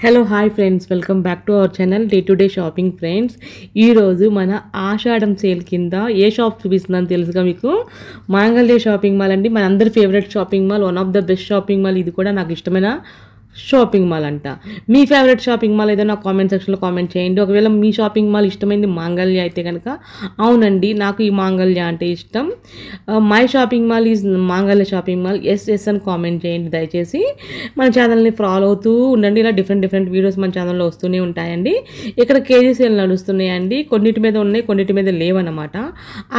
Hello hi friends, welcome back to our channel day to day shopping friends. ఈరోజు మన ఆషాఢం sale కింద ఏ shop చూపిస్తుందని తెలుసుగా మీకు. మాంగళ్య షాపింగ్ మాల్ అండి, మన అందరి favourite shopping mall, one of the best shopping mall. ఇది కూడా నాకు ఇష్టమైన షాపింగ్ మాల్ అంట. మీ ఫేవరెట్ షాపింగ్ మాల్ ఏదో నాకు కామెంట్ సెక్షన్లో కామెంట్ చేయండి. ఒకవేళ మీ షాపింగ్ మాల్ ఇష్టమైంది మాంగళ్య అయితే కనుక అవునండి, నాకు ఈ మాంగళ్య అంటే ఇష్టం, మై షాపింగ్ మాల్ ఈజ్ మాంగళ్య షాపింగ్ మాల్, ఎస్ అని కామెంట్ చేయండి దయచేసి. మన ఛానల్ని ఫాలో అవుతూ ఉండండి. ఇలా డిఫరెంట్ వీడియోస్ మన ఛానల్లో వస్తూనే ఉంటాయండి. ఇక్కడ కేజీ సేల్ నడుస్తున్నాయండి. కొన్నిటి మీద ఉన్నాయి, కొన్నిటి మీద లేవన్నమాట.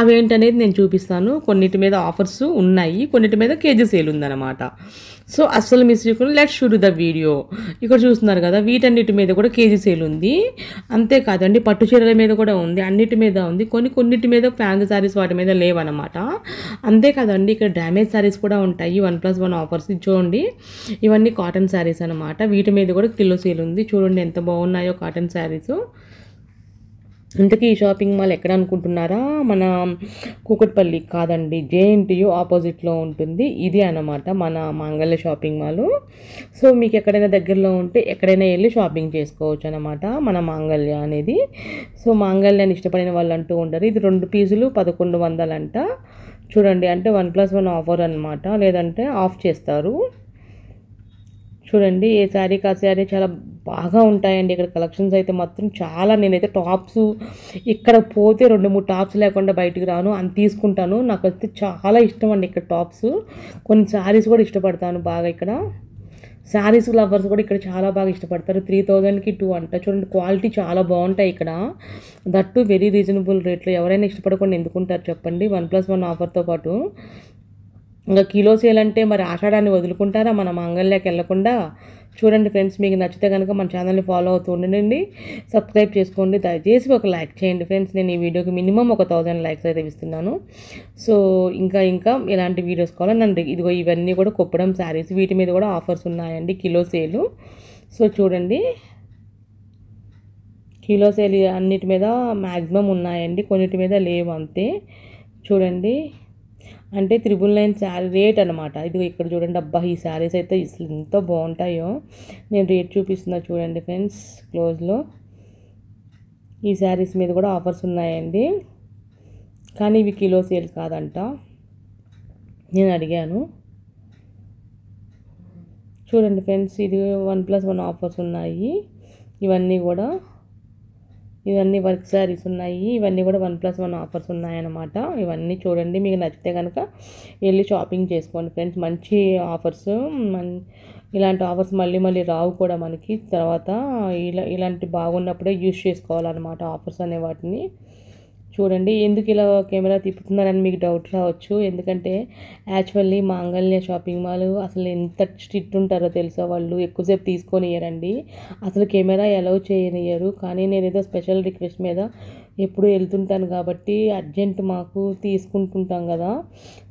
అవేంటనేది నేను చూపిస్తాను. కొన్నిటి మీద ఆఫర్స్ ఉన్నాయి, కొన్నిటి మీద కేజీ సేల్ ఉందన్నమాట. సో అస్సలు మిస్ చేయకుండా లెట్స్ షూర్ ద వీడియో. ఇక్కడ చూస్తున్నారు కదా, వీటన్నిటి మీద కూడా కేజీ సేల్ ఉంది. అంతేకాదండి, పట్టు చీరల మీద కూడా ఉంది, అన్నిటి మీద ఉంది. కొన్నిటి మీద ఫ్యాన్సీ శారీస్ వాటి మీద లేవన్నమాట. అంతేకాదండి, ఇక్కడ డ్యామేజ్ శారీస్ కూడా ఉంటాయి, 1+1 ఆఫర్స్. చూడండి, ఇవన్నీ కాటన్ శారీస్ అనమాట. వీటి మీద కూడా కిలో సేల్ ఉంది. చూడండి ఎంత బాగున్నాయో కాటన్ శారీస్. ఇంతకీ ఈ షాపింగ్ మాల్ ఎక్కడ అనుకుంటున్నారా? మన కూకట్పల్లి కాదండి, జేఎన్టీయూ ఆపోజిట్లో ఉంటుంది. ఇది అన్నమాట మన మాంగళ్య షాపింగ్ మాల్. సో మీకు ఎక్కడైనా దగ్గరలో ఉంటే ఎక్కడైనా వెళ్ళి షాపింగ్ చేసుకోవచ్చు అనమాట మన మాంగళ్య అనేది. సో మాంగళ్యాన్ని ఇష్టపడిన వాళ్ళు అంటూ ఉంటారు. ఇది 2 పీసులు 1100 అంట. చూడండి, అంటే 1+1 ఆఫర్ అనమాట, లేదంటే ఆఫ్ చేస్తారు. చూడండి, ఏ శారీ కా శారీ చాలా బాగా ఉంటాయండి. ఇక్కడ కలెక్షన్స్ అయితే మాత్రం చాలా. నేనైతే టాప్స్ ఇక్కడ పోతే 2-3 టాప్స్ లేకుండా బయటికి రాను, అని తీసుకుంటాను. నాకు అయితే చాలా ఇష్టం అండి ఇక్కడ టాప్స్. కొన్ని శారీస్ కూడా ఇష్టపడతాను బాగా. ఇక్కడ శారీస్ లవర్స్ కూడా ఇక్కడ చాలా బాగా ఇష్టపడతారు. 3000కి 2 అంట. చూడండి, క్వాలిటీ చాలా బాగుంటాయి ఇక్కడ, దట్టు వెరీ రీజనబుల్ రేట్లో. ఎవరైనా ఇష్టపడకుండా ఎందుకుంటారు చెప్పండి, 1+1 ఆఫర్తో పాటు. ఇంకా కిలో సేల్ అంటే మరి ఆషాఢాన్ని వదులుకుంటారా మన మాంగళ్యకి వెళ్ళకుండా? చూడండి ఫ్రెండ్స్, మీకు నచ్చితే కనుక మన ఛానల్ని ఫాలో అవుతూ ఉండండి, సబ్స్క్రైబ్ చేసుకోండి, దయచేసి ఒక లైక్ చేయండి ఫ్రెండ్స్. నేను ఈ వీడియోకి మినిమం 1000 లైక్స్ అయితే ఇస్తున్నాను. సో ఇంకా ఇలాంటి వీడియోస్ కావాలి నన్ను. ఇదిగో ఇవన్నీ కూడా కొప్పడం శారీస్, వీటి మీద కూడా ఆఫర్స్ ఉన్నాయండి, కిలో సేలు. సో చూడండి, కిలో సేల్ అన్నిటి మీద మ్యాక్సిమం ఉన్నాయండి, కొన్నిటి మీద లేవు అంతే. చూడండి, అంటే 999 శారీ రేట్ అనమాట. ఇది ఇక్కడ చూడండి, అబ్బా ఈ శారీస్ అయితే ఎంత బాగుంటాయో. నేను రేట్ చూపిస్తున్నా చూడండి ఫ్రెండ్స్ క్లోజ్లో. ఈ శారీస్ మీద కూడా ఆఫర్స్ ఉన్నాయండి, కానీ ఇవి కిలో సేల్ కాదంట. నేను అడిగాను. చూడండి ఫ్రెండ్స్, ఇది 1+1 ఆఫర్స్ ఉన్నాయి. ఇవన్నీ వర్క్ శారీస్ ఉన్నాయి. ఇవన్నీ కూడా 1+1 ఆఫర్స్ ఉన్నాయన్నమాట. ఇవన్నీ చూడండి, మీకు నచ్చితే కనుక వెళ్ళి షాపింగ్ చేసుకోండి ఫ్రెండ్స్. మంచి ఆఫర్స్, ఇలాంటి ఆఫర్స్ మళ్ళీ రావు కూడా మనకి తర్వాత. ఇలాంటి బాగున్నప్పుడే యూజ్ చేసుకోవాలన్నమాట ఆఫర్స్ అనే వాటిని. చూడండి, ఎందుకు ఇలా కెమెరా తిప్పుతున్నారని మీకు డౌట్ రావచ్చు. ఎందుకంటే యాక్చువల్లీ మాంగళ్య షాపింగ్ మాల్ అసలు ఎంత స్ట్రిక్ట్ ఉంటారో తెలుసా, వాళ్ళు ఎక్కువసేపు తీసుకొనియరండి, అసలు కెమెరా అలౌ చేయనియరు. కానీ నేను ఏదో స్పెషల్ రిక్వెస్ట్ మీద ఎప్పుడు వెళ్తుంటాను కాబట్టి అర్జెంట్ మాకు తీసుకుంటుంటాం కదా.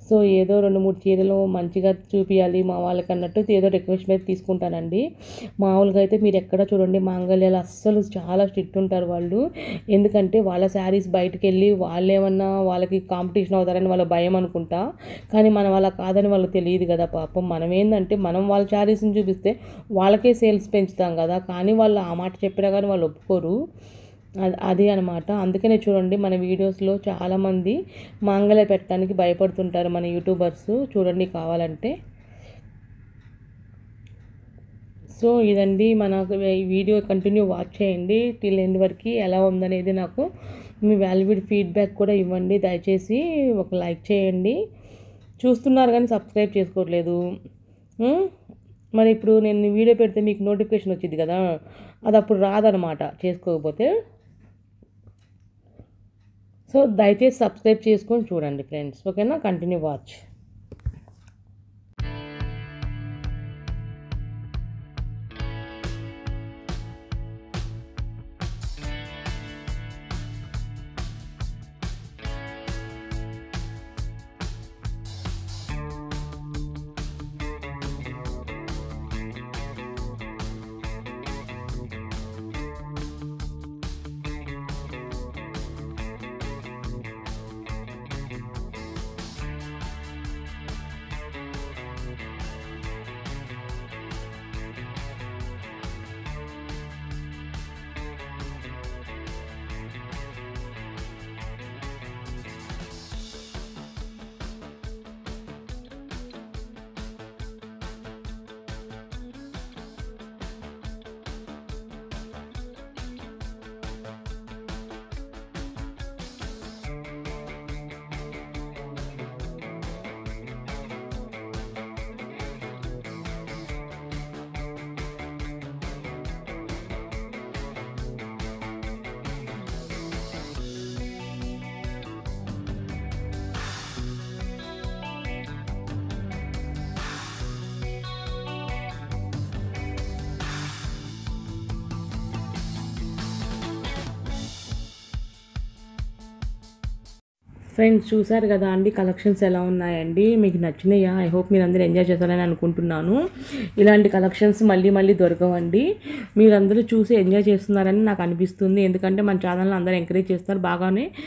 సో ఏదో 2-3 చీరలు మంచిగా చూపించాలి మా వాళ్ళకి అన్నట్టు ఏదో రిక్వెస్ట్ మీద తీసుకుంటానండి. మామూలుగా అయితే మీరు ఎక్కడ చూడండి, మాంగళ్యాలు అస్సలు చాలా స్ట్రిక్ట్ ఉంటారు వాళ్ళు. ఎందుకంటే వాళ్ళ శారీస్ బయటకు వెళ్ళి వాళ్ళు ఏమన్నా వాళ్ళకి కాంపిటీషన్ అవుతారని వాళ్ళ భయం అనుకుంటా. కానీ మన వాళ్ళ కాదని వాళ్ళకి తెలియదు కదా పాపం. మనం ఏంటంటే మనం వాళ్ళ శారీస్ని చూపిస్తే వాళ్ళకే సేల్స్ పెంచుతాం కదా, కానీ వాళ్ళు ఆ మాట చెప్పినా కానీ వాళ్ళు ఒప్పుకోరు. అది అనమాట. అందుకనే చూడండి, మన వీడియోస్లో చాలామంది మాంగళ్య పెట్టడానికి భయపడుతుంటారు మన యూట్యూబర్స్. చూడండి కావాలంటే. సో ఇదండి మన వీడియో, కంటిన్యూ వాచ్ చేయండి టిల్ ఎండ్ వరకు. ఎలా ఉందనేది నాకు మీ వాల్యుబుల్ ఫీడ్బ్యాక్ కూడా ఇవ్వండి దయచేసి. ఒక లైక్ చేయండి. చూస్తున్నారు కానీ సబ్స్క్రైబ్ చేసుకోవట్లేదు. మరి ఇప్పుడు నేను వీడియో పెడితే మీకు నోటిఫికేషన్ వచ్చింది కదా, అది అప్పుడు రాదనమాట చేసుకోకపోతే. సో దయచేసి సబ్స్క్రైబ్ చేసుకొని చూడండి ఫ్రెండ్స్, ఓకేనా? Continue watch. ఫ్రెండ్స్ చూసారు కదా అండి కలెక్షన్స్ ఎలా ఉన్నాయండి, మీకు నచ్చినాయా? ఐ హోప్ మీరు అందరూ ఎంజాయ్ చేస్తారని అనుకుంటున్నాను. ఇలాంటి కలెక్షన్స్ మళ్ళీ మళ్ళీ దొరకవండి. మీరందరూ చూసి ఎంజాయ్ చేస్తున్నారని నాకు అనిపిస్తుంది. ఎందుకంటే మన ఛానల్ని అందరూ ఎంకరేజ్ చేస్తున్నారు, బాగానే